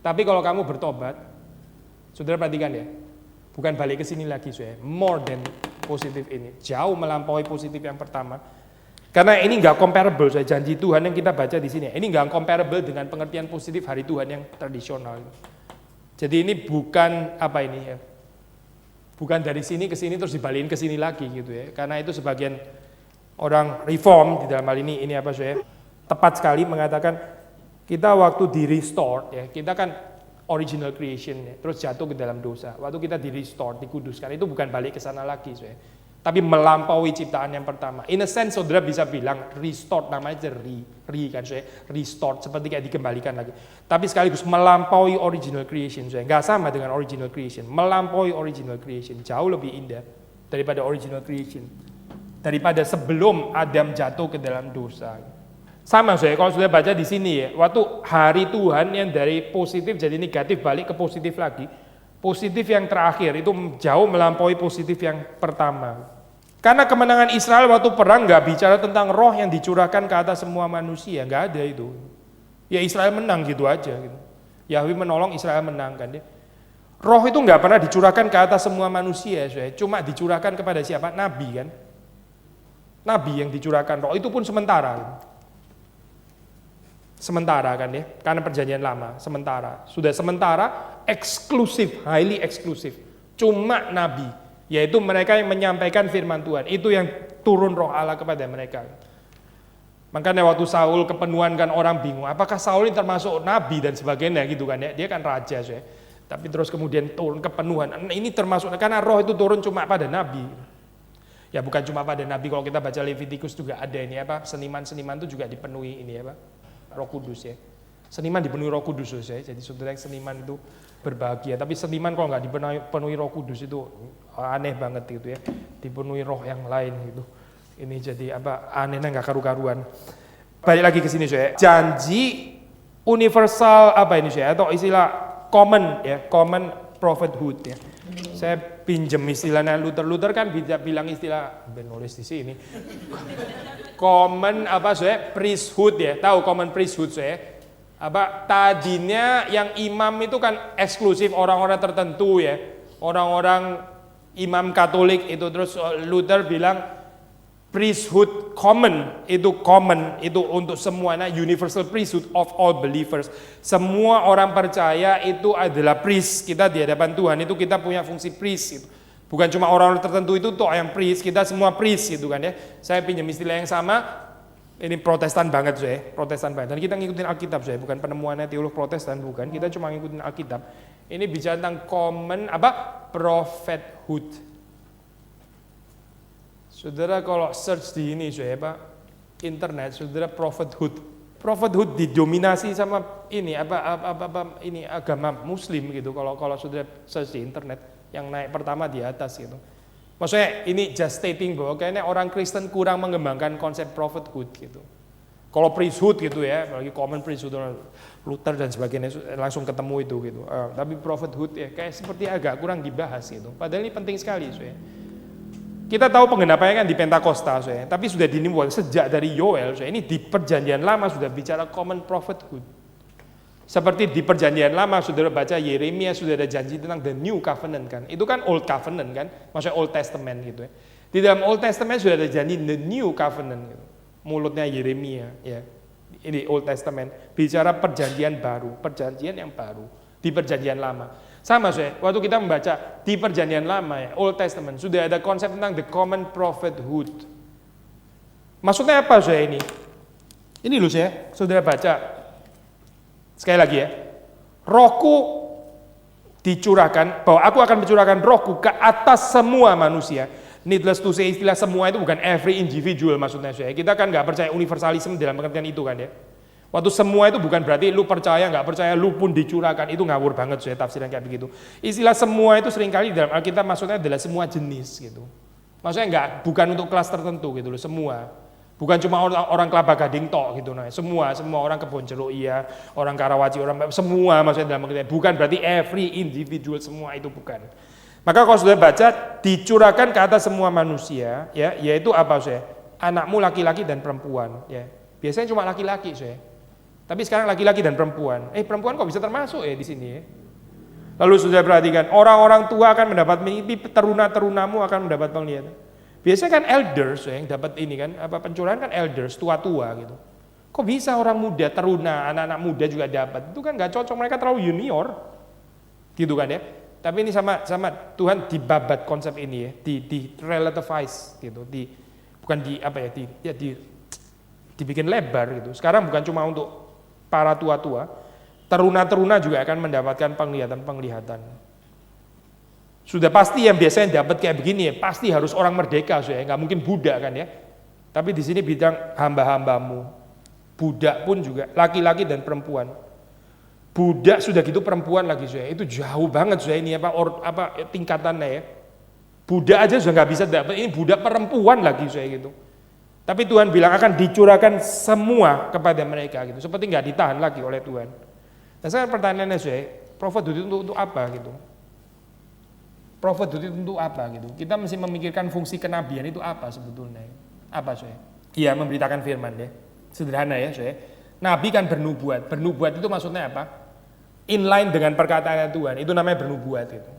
Tapi kalau kamu bertobat, saudara perhatikan ya, bukan balik ke sini lagi, more than positif ini, jauh melampaui positif yang pertama. Karena ini nggak comparable, janji Tuhan yang kita baca di sini. Ini nggak comparable dengan pengertian positif hari Tuhan yang tradisional. Jadi ini bukan apa ini ya, bukan dari sini ke sini terus dibalikin ke sini lagi gitu ya. Karena itu sebagian orang reform di dalam hal ini apa tepat sekali mengatakan kita waktu di restore ya, kita kan original creation ya, terus jatuh ke dalam dosa. Waktu kita di restore, dikuduskan, itu bukan balik ke sana lagi tapi melampaui ciptaan yang pertama. In a sense saudara bisa bilang restore, namanya kan restore, seperti kayak dikembalikan lagi. Tapi sekaligus melampaui original creation, nggak sama dengan original creation. Melampaui original creation jauh lebih indah daripada original creation, daripada sebelum Adam jatuh ke dalam dosa. Sama kalau sudah baca di sini ya, waktu hari Tuhan yang dari positif jadi negatif balik ke positif lagi. Positif yang terakhir itu jauh melampaui positif yang pertama. Karena kemenangan Israel waktu perang nggak bicara tentang roh yang dicurahkan ke atas semua manusia, nggak ada itu. Ya Israel menang gitu aja. Gitu. Yahweh menolong, Israel menang kan. Roh itu nggak pernah dicurahkan ke atas semua manusia, cuma dicurahkan kepada siapa? Nabi kan. Nabi yang dicurahkan roh itu pun sementara. Gitu. Sementara kan ya, karena perjanjian lama, sementara. Sudah sementara, eksklusif, highly eksklusif. Cuma nabi, yaitu mereka yang menyampaikan firman Tuhan. Itu yang turun roh Allah kepada mereka. Makanya waktu Saul kepenuhan kan orang bingung, apakah Saul ini termasuk nabi dan sebagainya gitu kan ya. Dia kan raja tapi terus kemudian turun kepenuhan. Ini termasuk, karena roh itu turun cuma pada nabi. Ya bukan cuma pada nabi, kalau kita baca Levitikus juga ada ini seniman-seniman itu juga dipenuhi ini Roh Kudus ya. Seniman dipenuhi Roh Kudus ya. Jadi saudara yang seniman itu berbahagia. Tapi seniman kalau nggak dipenuhi Roh Kudus itu aneh banget gitu ya. Dipenuhi roh yang lain gitu. Ini jadi anehnya nggak karu-karuan. Balik lagi ke sini janji universal atau istilah common ya, common prophethood ya. Saya pinjem istilahnya Luther kan bilang istilah nulis di sini. Common priesthood ya. Tahu common priesthood tadinya yang imam itu kan eksklusif orang-orang tertentu ya. Orang-orang imam Katolik itu, terus Luther bilang priesthood common itu untuk semuanya, universal priesthood of all believers. Semua orang percaya itu adalah priest. Kita di hadapan Tuhan itu kita punya fungsi priest gitu. Bukan cuma orang-orang tertentu itu yang priest, kita semua priest gitu kan ya. Saya pinjam istilah yang sama, ini Protestan banget Protestan banget. Dan kita ngikutin Alkitab bukan penemuannya teolog Protestan, bukan. Kita cuma ngikutin Alkitab. Ini bicara tentang common prophethood. Saudara kalau search di ini internet, saudara prophethood didominasi sama ini ini agama Muslim gitu. Kalau saudara search di internet, yang naik pertama di atas gitu. Maksudnya ini just stating bahwa kayaknya orang Kristen kurang mengembangkan konsep prophethood gitu. Kalau priesthood gitu ya, apalagi common priesthood, Luther dan sebagainya langsung ketemu itu gitu. Tapi prophethood ya kayak seperti agak kurang dibahas gitu. Padahal ini penting sekali Kita tahu penggenapannya kan di Pentakosta tapi sudah dibuat sejak dari Yoel ini di perjanjian lama sudah bicara common prophethood. Seperti di perjanjian lama, saudara baca Yeremia sudah ada janji tentang the new covenant kan. Itu kan old covenant kan, maksudnya old testament gitu ya. Di dalam old testament sudah ada janji the new covenant gitu. Mulutnya Yeremia ya. Ini old testament bicara perjanjian baru, perjanjian yang baru di perjanjian lama. Sama saya, waktu kita membaca di perjanjian lama ya, old testament sudah ada konsep tentang the common prophethood. Maksudnya apa saya ini? Ini loh saya, saudara baca. Sekali lagi ya, rohku dicurahkan, bahwa aku akan mencurahkan rohku ke atas semua manusia. Needless to say, istilah semua itu bukan every individual maksudnya saya. Kita kan nggak percaya universalisme dalam pengertian itu kan ya. Waktu semua itu bukan berarti lu percaya nggak percaya lu pun dicurahkan, itu ngawur banget saya tafsiran kayak begitu. Istilah semua itu seringkali dalam Alkitab maksudnya adalah semua jenis gitu. Maksudnya bukan untuk kelas tertentu gitu loh, semua. Bukan cuma orang Kelapa Gading tok gitu nah. Semua orang Kebon Jeruk iya, orang Karawaci, orang semua maksudnya dalam pengertian. Bukan berarti every individual semua itu bukan. Maka kalau sudah baca dicurahkan ke atas semua manusia ya, yaitu apa saya? Anakmu laki-laki dan perempuan ya. Biasanya cuma laki-laki saya. Tapi sekarang laki-laki dan perempuan. Perempuan kok bisa termasuk ya di sini ya. Lalu sudah perhatikan, orang-orang tua akan mendapat mimpi, teruna-terunamu akan mendapat penglihatan. Biasanya kan elders yang dapat ini kan, apa pencurahan kan elders, tua-tua gitu. Kok bisa orang muda, teruna, anak-anak muda juga dapat? Itu kan nggak cocok, mereka terlalu junior. Gitu kan ya. Tapi ini sama Tuhan dibabat konsep ini ya, di relativize gitu, bukan dibikin lebar gitu. Sekarang bukan cuma untuk para tua-tua, teruna-teruna juga akan mendapatkan penglihatan. Sudah pasti yang biasanya dapat kayak begini ya, pasti harus orang merdeka ya, nggak mungkin budak kan ya. Tapi di sini bidang hamba-hambamu, budak pun juga, laki-laki dan perempuan. Budak sudah gitu perempuan lagi saya, itu jauh banget saya ini apa tingkatannya ya. Budak aja sudah nggak bisa dapat, ini budak perempuan lagi saya gitu. Tapi Tuhan bilang akan dicurahkan semua kepada mereka gitu, seperti nggak ditahan lagi oleh Tuhan. Nah sekarang pertanyaannya saya, prophet itu untuk apa gitu? Prophet itu untuk apa gitu? Kita mesti memikirkan fungsi kenabian itu apa sebetulnya? Apa saya? Iya memberitakan firman ya, sederhana ya saya. Nabi kan bernubuat, bernubuat itu maksudnya apa? Inline dengan perkataan Tuhan, itu namanya bernubuat itu.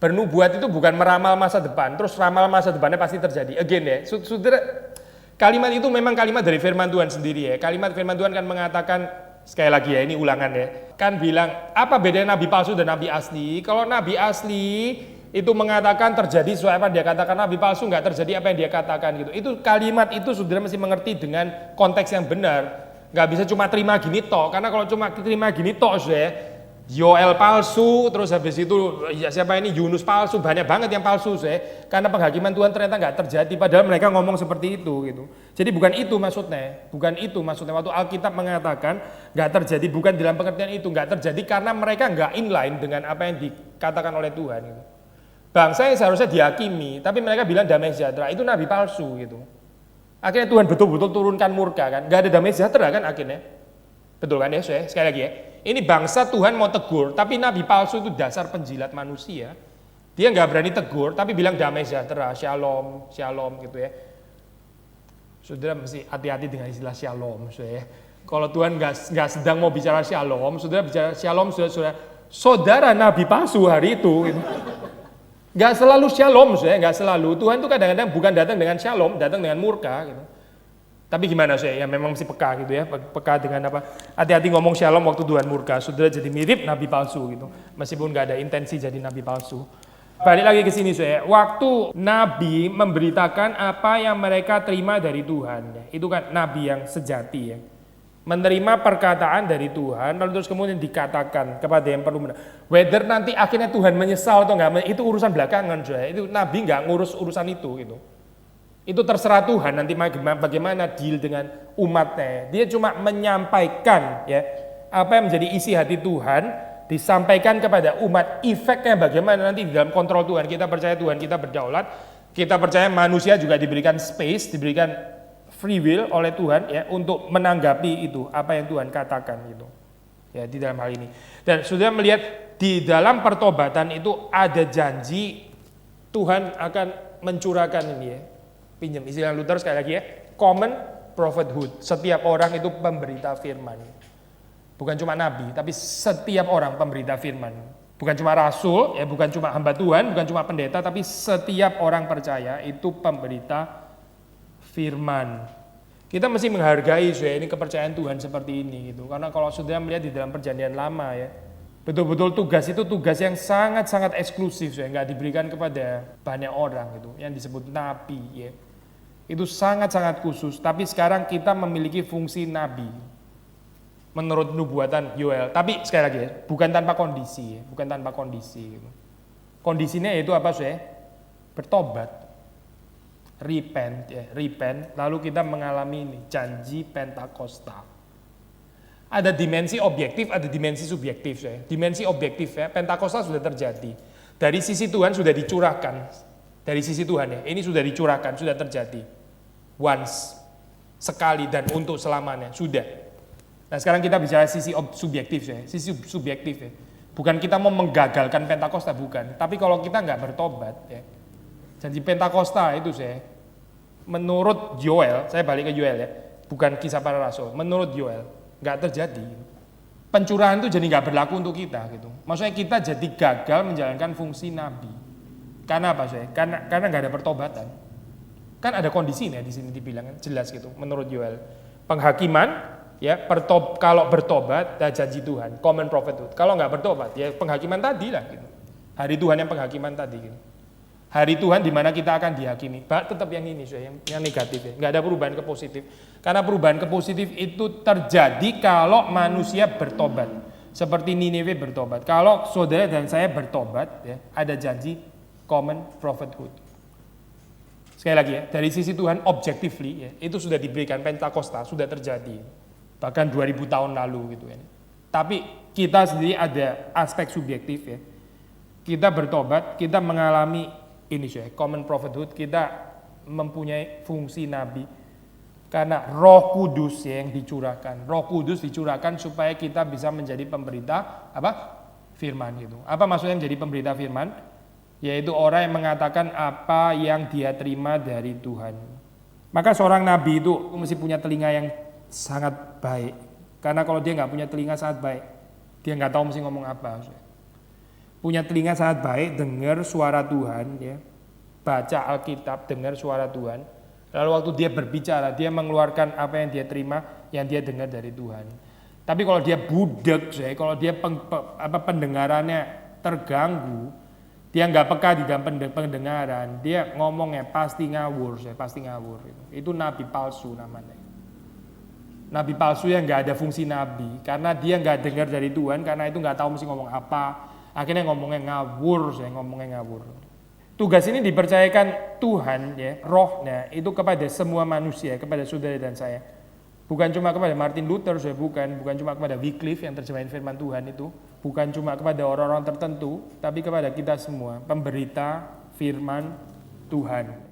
Bernubuat itu bukan meramal masa depan, terus ramal masa depannya pasti terjadi. Again ya, saudara, kalimat itu memang kalimat dari firman Tuhan sendiri ya. Kalimat firman Tuhan kan mengatakan, sekali lagi ya ini ulangan ya, kan bilang apa bedanya nabi palsu dan nabi asli? Kalau nabi asli itu mengatakan terjadi sesuai apa dia katakan, nabi palsu nggak terjadi apa yang dia katakan gitu. Itu kalimat itu saudara mesti mengerti dengan konteks yang benar. Nggak bisa cuma terima gini tok, karena kalau cuma terima gini tok saya, Yoel palsu, terus habis itu ya siapa ini Yunus palsu, banyak banget yang palsu saya, karena penghakiman Tuhan ternyata nggak terjadi, padahal mereka ngomong seperti itu gitu. Jadi bukan itu maksudnya, waktu Alkitab mengatakan nggak terjadi, bukan dalam pengertian itu, nggak terjadi karena mereka nggak inline dengan apa yang dikatakan oleh Tuhan. Gitu. Bangsa yang seharusnya dihakimi, tapi mereka bilang damai sejahtera, itu nabi palsu gitu. Akhirnya Tuhan betul-betul turunkan murka kan, nggak ada damai sejahtera kan akhirnya. Betul kan ya, saya sekali lagi ya. Ini bangsa Tuhan mau tegur, tapi nabi palsu itu dasar penjilat manusia. Dia nggak berani tegur, tapi bilang damai sejahtera, shalom, shalom gitu ya. Saudara mesti hati-hati dengan istilah shalom, ya. Kalau Tuhan nggak sedang mau bicara shalom, saudara bicara shalom, saudara nabi palsu hari itu. Gitu. Gak selalu shalom, saya nggak selalu. Tuhan tuh kadang-kadang bukan datang dengan shalom, datang dengan murka. Gitu. Tapi gimana saya? Ya memang mesti peka gitu ya, peka dengan apa? Hati-hati ngomong shalom waktu Tuhan murka, saudara jadi mirip nabi palsu gitu. Meskipun nggak ada intensi jadi nabi palsu. Balik lagi ke sini saya. Waktu nabi memberitakan apa yang mereka terima dari Tuhan, ya, itu kan nabi yang sejati ya. Menerima perkataan dari Tuhan, lalu terus kemudian dikatakan kepada yang perlu benar. Whether nanti akhirnya Tuhan menyesal atau enggak, itu urusan belakangan, coy. Itu Nabi enggak ngurus urusan itu, gitu. Itu terserah Tuhan nanti bagaimana deal dengan umatnya. Dia cuma menyampaikan, ya, apa yang menjadi isi hati Tuhan, disampaikan kepada umat. Efeknya bagaimana nanti di dalam kontrol Tuhan. Kita percaya Tuhan kita berdaulat, kita percaya manusia juga diberikan space, diberikan free will oleh Tuhan ya untuk menanggapi itu apa yang Tuhan katakan gitu ya di dalam hal ini. Dan sudah melihat di dalam pertobatan itu ada janji Tuhan akan mencurahkan ini ya, pinjam istilah Luther sekali lagi ya, common prophethood, setiap orang itu pemberita firman. bukan cuma nabi, tapi setiap orang pemberita firman. Bukan cuma rasul, ya bukan cuma hamba Tuhan, bukan cuma pendeta, tapi setiap orang percaya itu pemberita firman. Kita mesti menghargai ini kepercayaan Tuhan seperti ini gitu. Karena kalau sudah melihat di dalam perjanjian lama ya, betul-betul tugas itu tugas yang sangat-sangat eksklusif ya, nggak diberikan kepada banyak orang gitu, yang disebut nabi ya. Itu sangat-sangat khusus, tapi sekarang kita memiliki fungsi nabi menurut nubuatan Yoel. Tapi sekali lagi ya, bukan tanpa kondisi ya, bukan tanpa kondisi gitu. Kondisinya yaitu apa sih? Bertobat. Repent, lalu kita mengalami ini, janji Pentakosta. Ada dimensi objektif, ada dimensi subjektif ya. Dimensi objektif ya, Pentakosta sudah terjadi. Dari sisi Tuhan sudah dicurahkan. Dari sisi Tuhan ya, ini sudah dicurahkan, sudah terjadi. Once, sekali dan untuk selamanya, sudah. Nah sekarang kita bicara sisi subjektif ya, sisi subjektif ya. Bukan kita mau menggagalkan Pentakosta, bukan. Tapi kalau kita nggak bertobat ya, janji Pentakosta itu menurut Yoel, saya balik ke Yoel ya, bukan Kisah Para Rasul. Menurut Yoel nggak terjadi. Pencurahan itu jadi nggak berlaku untuk kita gitu. Maksudnya kita jadi gagal menjalankan fungsi nabi. Karena apa sih? Karena nggak ada pertobatan. Kan ada kondisinya di sini dibilang jelas gitu. Menurut Yoel, penghakiman ya kalau bertobat dan janji Tuhan, common prophethood. Kalau nggak bertobat ya penghakiman tadi lah gitu. Hari Tuhan yang penghakiman tadi gitu. Hari Tuhan di mana kita akan dihakimi. Tetap yang ini yang negatif ya. Nggak ada perubahan ke positif. Karena perubahan ke positif itu terjadi kalau manusia bertobat. Seperti Niniwe bertobat. Kalau saudara dan saya bertobat ya, ada janji common prophethood. Sekali lagi ya, dari sisi Tuhan objectively ya, itu sudah diberikan Pentakosta, sudah terjadi. Bahkan 2000 tahun lalu gitu ya. Tapi kita sendiri ada aspek subjektif ya. Kita bertobat, kita mengalami ini common prophethood, kita mempunyai fungsi nabi karena Roh Kudus yang dicurahkan. Roh Kudus dicurahkan supaya kita bisa menjadi pemberita firman gitu. Apa maksudnya menjadi pemberita firman? Yaitu orang yang mengatakan apa yang dia terima dari Tuhan. Maka seorang nabi itu mesti punya telinga yang sangat baik. Karena kalau dia nggak punya telinga sangat baik, dia nggak tahu mesti ngomong apa. Punya telinga sangat baik, dengar suara Tuhan, ya, baca Alkitab, dengar suara Tuhan. Lalu waktu dia berbicara, dia mengeluarkan apa yang dia terima, yang dia dengar dari Tuhan. Tapi kalau dia budek, kalau dia pendengarannya terganggu, dia nggak peka di dalam pendengaran, dia ngomongnya pasti ngawur, pasti ngawur. Itu nabi palsu namanya. Nabi palsu yang nggak ada fungsi nabi, karena dia nggak dengar dari Tuhan, karena itu nggak tahu mesti ngomong apa. Akhirnya ngomongnya ngawur. Tugas ini dipercayakan Tuhan ya, rohnya itu kepada semua manusia, kepada saudara dan saya. Bukan cuma kepada Martin Luther, bukan cuma kepada Wycliffe yang terjemahin firman Tuhan itu, bukan cuma kepada orang-orang tertentu, tapi kepada kita semua, pemberita firman Tuhan.